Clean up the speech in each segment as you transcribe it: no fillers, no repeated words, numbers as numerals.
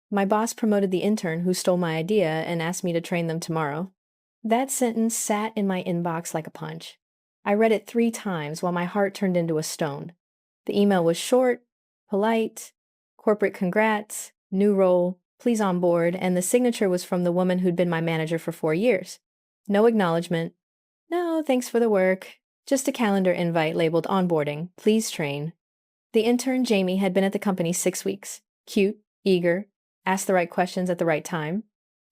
My boss promoted the intern who stole my idea and asked me to train them tomorrow. That sentence sat in my inbox like a punch. I read it 3 times while my heart turned into a stone. The email was short, polite, corporate congrats, new role, please on board, and the signature was from the woman who'd been my manager for 4 years. No acknowledgement. No, thanks for the work. Just a calendar invite labeled onboarding, please train. The intern, Jamie, had been at the company 6 weeks. Cute, eager, asked the right questions at the right time.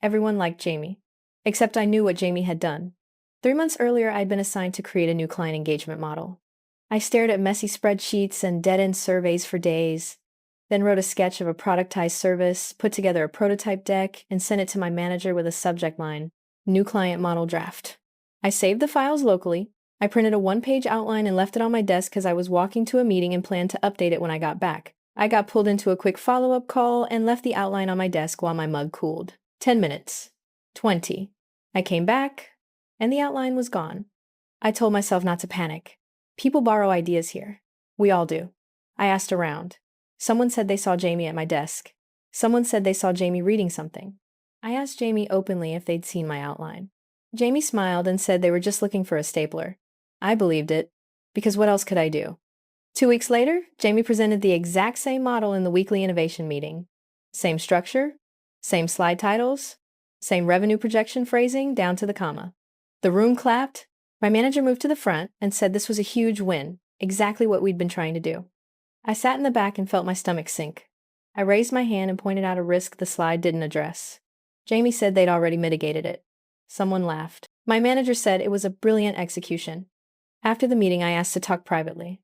Everyone liked Jamie. Except I knew what Jamie had done. 3 months earlier, I'd been assigned to create a new client engagement model. I stared at messy spreadsheets and dead-end surveys for days, then wrote a sketch of a productized service, put together a prototype deck, and sent it to my manager with a subject line, New Client Model Draft. I saved the files locally. I printed a 1-page outline and left it on my desk because I was walking to a meeting and planned to update it when I got back. I got pulled into a quick follow-up call and left the outline on my desk while my mug cooled. 10 minutes. 20. I came back, and the outline was gone. I told myself not to panic. People borrow ideas here. We all do. I asked around. Someone said they saw Jamie at my desk. Someone said they saw Jamie reading something. I asked Jamie openly if they'd seen my outline. Jamie smiled and said they were just looking for a stapler. I believed it, because what else could I do? 2 weeks later, Jamie presented the exact same model in the weekly innovation meeting. Same structure, same slide titles, same revenue projection phrasing down to the comma. The room clapped. My manager moved to the front and said this was a huge win, exactly what we'd been trying to do. I sat in the back and felt my stomach sink. I raised my hand and pointed out a risk the slide didn't address. Jamie said they'd already mitigated it. Someone laughed. My manager said it was a brilliant execution. After the meeting, I asked to talk privately.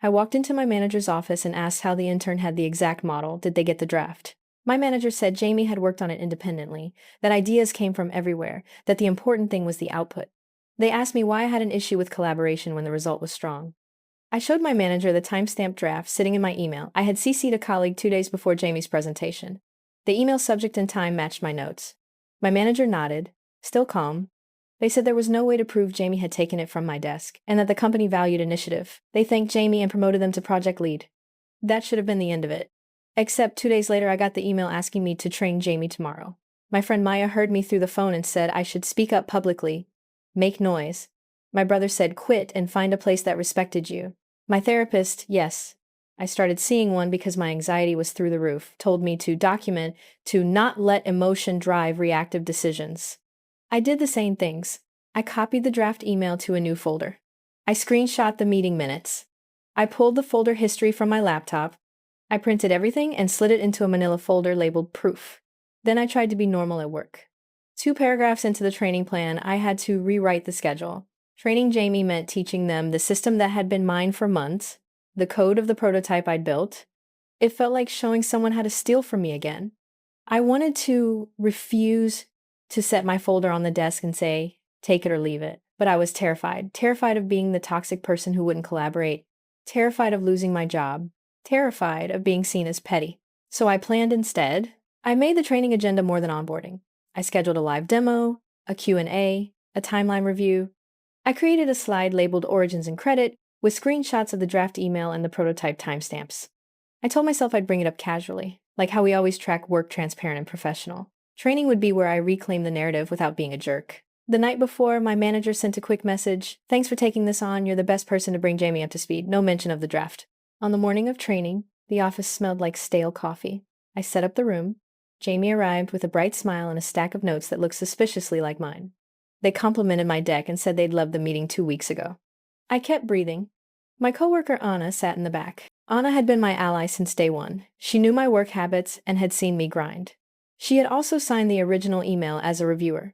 I walked into my manager's office and asked how the intern had the exact model. Did they get the draft? My manager said Jamie had worked on it independently, that ideas came from everywhere, that the important thing was the output. They asked me why I had an issue with collaboration when the result was strong. I showed my manager the timestamped draft sitting in my email. I had CC'd a colleague 2 days before Jamie's presentation. The email subject and time matched my notes. My manager nodded, still calm. They said there was no way to prove Jamie had taken it from my desk, and that the company valued initiative. They thanked Jamie and promoted them to project lead. That should have been the end of it. Except 2 days later, I got the email asking me to train Jamie tomorrow. My friend Maya heard me through the phone and said I should speak up publicly, make noise. My brother said quit and find a place that respected you. My therapist, yes, I started seeing one because my anxiety was through the roof, told me to document, to not let emotion drive reactive decisions. I did the same things. I copied the draft email to a new folder. I screenshot the meeting minutes. I pulled the folder history from my laptop. I printed everything and slid it into a manila folder labeled proof. Then I tried to be normal at work. 2 paragraphs into the training plan, I had to rewrite the schedule. Training Jamie meant teaching them the system that had been mine for months, the code of the prototype I'd built. It felt like showing someone how to steal from me again. I wanted to refuse to set my folder on the desk and say, take it or leave it. But I was terrified. Terrified of being the toxic person who wouldn't collaborate. Terrified of losing my job. Terrified of being seen as petty. So I planned instead. I made the training agenda more than onboarding. I scheduled a live demo, a Q&A, a timeline review. I created a slide labeled Origins and Credit with screenshots of the draft email and the prototype timestamps. I told myself I'd bring it up casually, like how we always track work transparent and professional. Training would be where I reclaim the narrative without being a jerk. The night before, my manager sent a quick message. Thanks for taking this on. You're the best person to bring Jamie up to speed. No mention of the draft. On the morning of training, the office smelled like stale coffee. I set up the room. Jamie arrived with a bright smile and a stack of notes that looked suspiciously like mine. They complimented my deck and said they'd loved the meeting 2 weeks ago. I kept breathing. My coworker Anna sat in the back. Anna had been my ally since day one. She knew my work habits and had seen me grind. She had also signed the original email as a reviewer.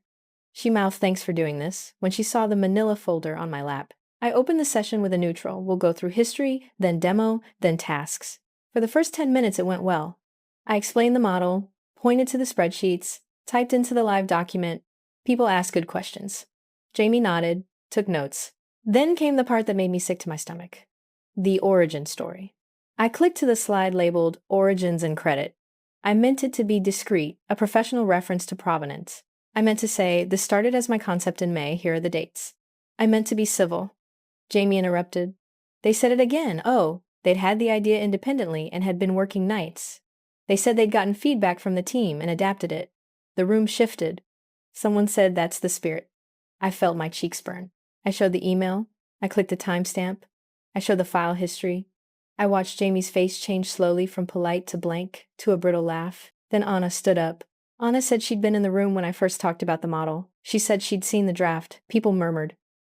She mouthed thanks for doing this when she saw the manila folder on my lap. I opened the session with a neutral. We'll go through history, then demo, then tasks. For the first 10 minutes, it went well. I explained the model, pointed to the spreadsheets, typed into the live document. People asked good questions. Jamie nodded, took notes. Then came the part that made me sick to my stomach. The origin story. I clicked to the slide labeled Origins and Credit. I meant it to be discreet, a professional reference to provenance. I meant to say, this started as my concept in May, here are the dates. I meant to be civil. Jamie interrupted. They said it again. Oh, they'd had the idea independently and had been working nights. They said they'd gotten feedback from the team and adapted it. The room shifted. Someone said that's the spirit. I felt my cheeks burn. I showed the email. I clicked the timestamp. I showed the file history. I watched Jamie's face change slowly from polite to blank to a brittle laugh. Then Anna stood up. Anna said she'd been in the room when I first talked about the model. She said she'd seen the draft. People murmured.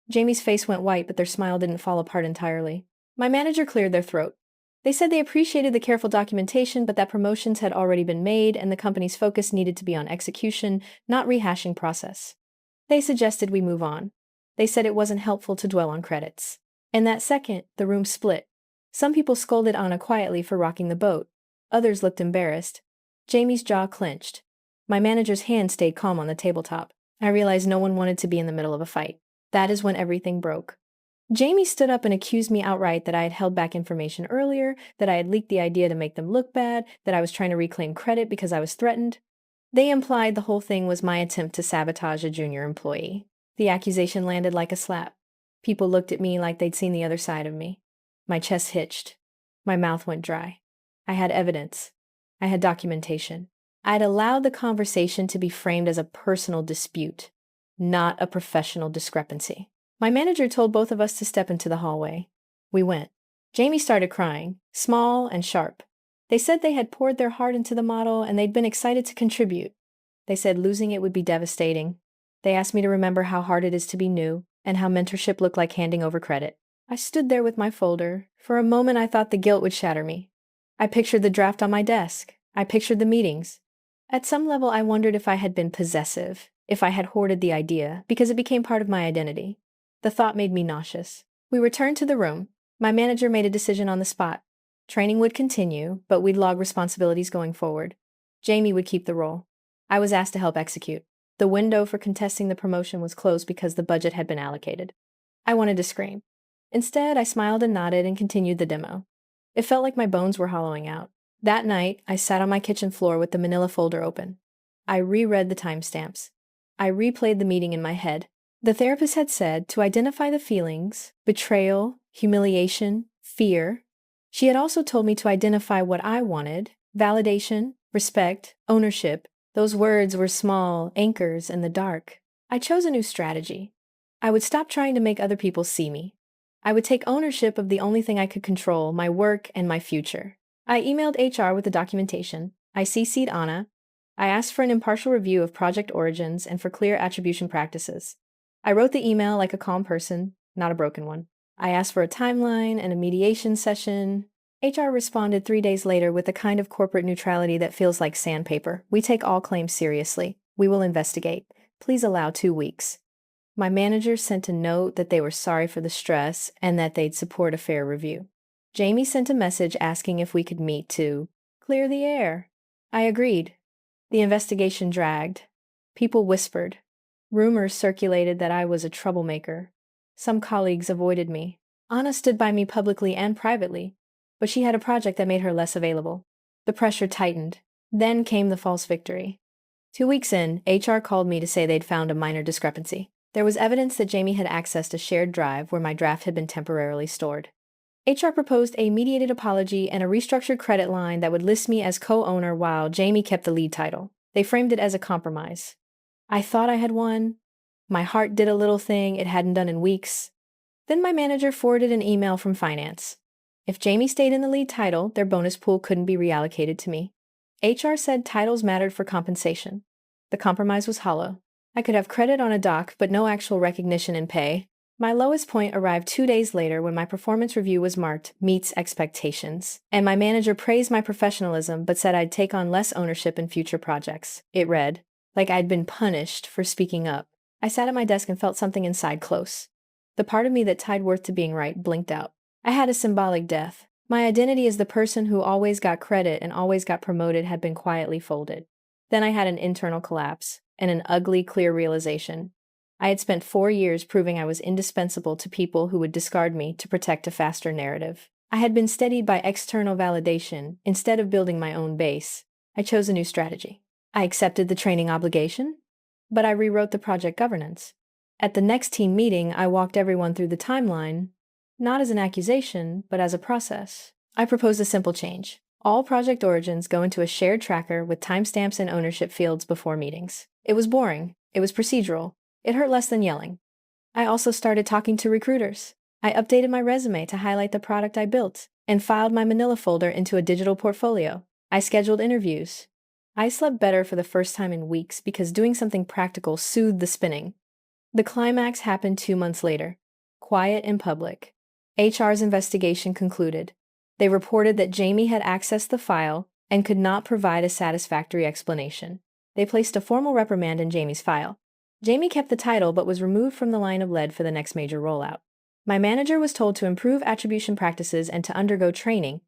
Jamie's face went white, but their smile didn't fall apart entirely. My manager cleared their throat. They said they appreciated the careful documentation, but that promotions had already been made and the company's focus needed to be on execution, not rehashing process. They suggested we move on. They said it wasn't helpful to dwell on credits. In that second, the room split. Some people scolded Anna quietly for rocking the boat. Others looked embarrassed. Jamie's jaw clenched. My manager's hand stayed calm on the tabletop. I realized no one wanted to be in the middle of a fight. That is when everything broke. Jamie stood up and accused me outright that I had held back information earlier, that I had leaked the idea to make them look bad, that I was trying to reclaim credit because I was threatened. They implied the whole thing was my attempt to sabotage a junior employee. The accusation landed like a slap. People looked at me like they'd seen the other side of me. My chest hitched. My mouth went dry. I had evidence. I had documentation. I'd allowed the conversation to be framed as a personal dispute, not a professional discrepancy. My manager told both of us to step into the hallway. We went. Jamie started crying, small and sharp. They said they had poured their heart into the model and they'd been excited to contribute. They said losing it would be devastating. They asked me to remember how hard it is to be new and how mentorship looked like handing over credit. I stood there with my folder. For a moment, I thought the guilt would shatter me. I pictured the draft on my desk. I pictured the meetings. At some level, I wondered if I had been possessive, if I had hoarded the idea, because it became part of my identity. The thought made me nauseous. We returned to the room. My manager made a decision on the spot. Training would continue, but we'd log responsibilities going forward. Jamie would keep the role. I was asked to help execute. The window for contesting the promotion was closed because the budget had been allocated. I wanted to scream. Instead, I smiled and nodded and continued the demo. It felt like my bones were hollowing out. That night, I sat on my kitchen floor with the manila folder open. I reread the timestamps. I replayed the meeting in my head. The therapist had said to identify the feelings, betrayal, humiliation, fear. She had also told me to identify what I wanted, validation, respect, ownership. Those words were small anchors in the dark. I chose a new strategy. I would stop trying to make other people see me. I would take ownership of the only thing I could control, my work and my future. I emailed HR with the documentation. I CC'd Anna. I asked for an impartial review of project origins and for clear attribution practices. I wrote the email like a calm person, not a broken one. I asked for a timeline and a mediation session. HR responded 3 days later with the kind of corporate neutrality that feels like sandpaper. We take all claims seriously. We will investigate. Please allow 2 weeks. My manager sent a note that they were sorry for the stress and that they'd support a fair review. Jamie sent a message asking if we could meet to clear the air. I agreed. The investigation dragged. People whispered. Rumors circulated that I was a troublemaker. Some colleagues avoided me. Anna stood by me publicly and privately, but she had a project that made her less available. The pressure tightened. Then came the false victory. 2 weeks in, HR called me to say they'd found a minor discrepancy. There was evidence that Jamie had accessed a shared drive where my draft had been temporarily stored. HR proposed a mediated apology and a restructured credit line that would list me as co-owner while Jamie kept the lead title. They framed it as a compromise. I thought I had won. My heart did a little thing it hadn't done in weeks. Then my manager forwarded an email from finance. If Jamie stayed in the lead title, their bonus pool couldn't be reallocated to me. HR said titles mattered for compensation. The compromise was hollow. I could have credit on a doc, but no actual recognition in pay. My lowest point arrived 2 days later when my performance review was marked meets expectations, and my manager praised my professionalism but said I'd take on less ownership in future projects. It read, like I'd been punished for speaking up. I sat at my desk and felt something inside close. The part of me that tied worth to being right blinked out. I had a symbolic death. My identity as the person who always got credit and always got promoted had been quietly folded. Then I had an internal collapse and an ugly, clear realization. I had spent 4 years proving I was indispensable to people who would discard me to protect a faster narrative. I had been steadied by external validation instead of building my own base. I chose a new strategy. I accepted the training obligation, but I rewrote the project governance. At the next team meeting, I walked everyone through the timeline, not as an accusation, but as a process. I proposed a simple change. All project origins go into a shared tracker with timestamps and ownership fields before meetings. It was boring. It was procedural. It hurt less than yelling. I also started talking to recruiters. I updated my resume to highlight the product I built and filed my Manila folder into a digital portfolio. I scheduled interviews. I slept better for the first time in weeks because doing something practical soothed the spinning. The climax happened 2 months later. Quiet in public. HR's investigation concluded. They reported that Jamie had accessed the file and could not provide a satisfactory explanation. They placed a formal reprimand in Jamie's file. Jamie kept the title but was removed from the line of lead for the next major rollout. My manager was told to improve attribution practices and to undergo training.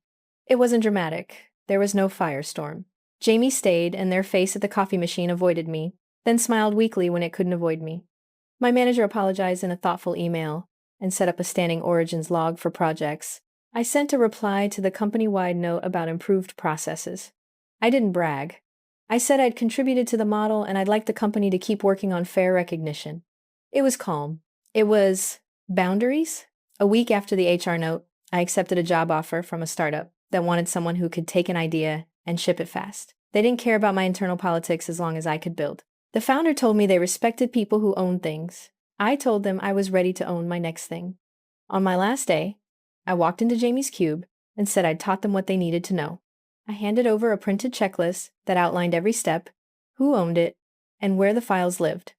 It wasn't dramatic. There was no firestorm. Jamie stayed, and their face at the coffee machine avoided me, then smiled weakly when it couldn't avoid me. My manager apologized in a thoughtful email and set up a standing origins log for projects. I sent a reply to the company-wide note about improved processes. I didn't brag. I said I'd contributed to the model and I'd like the company to keep working on fair recognition. It was calm. It was boundaries. A week after the HR note, I accepted a job offer from a startup that wanted someone who could take an idea and ship it fast. They didn't care about my internal politics as long as I could build. The founder told me they respected people who own things. I told them I was ready to own my next thing. On my last day, I walked into Jamie's cube and said I'd taught them what they needed to know. I handed over a printed checklist that outlined every step, who owned it, and where the files lived.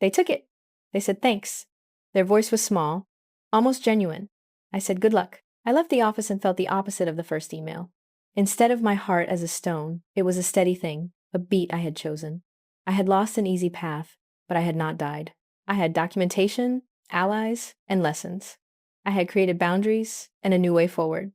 They took it. They said thanks. Their voice was small, almost genuine. I said good luck. I left the office and felt the opposite of the first email. Instead of my heart as a stone, it was a steady thing, a beat I had chosen. I had lost an easy path, but I had not died. I had documentation, allies, and lessons. I had created boundaries and a new way forward.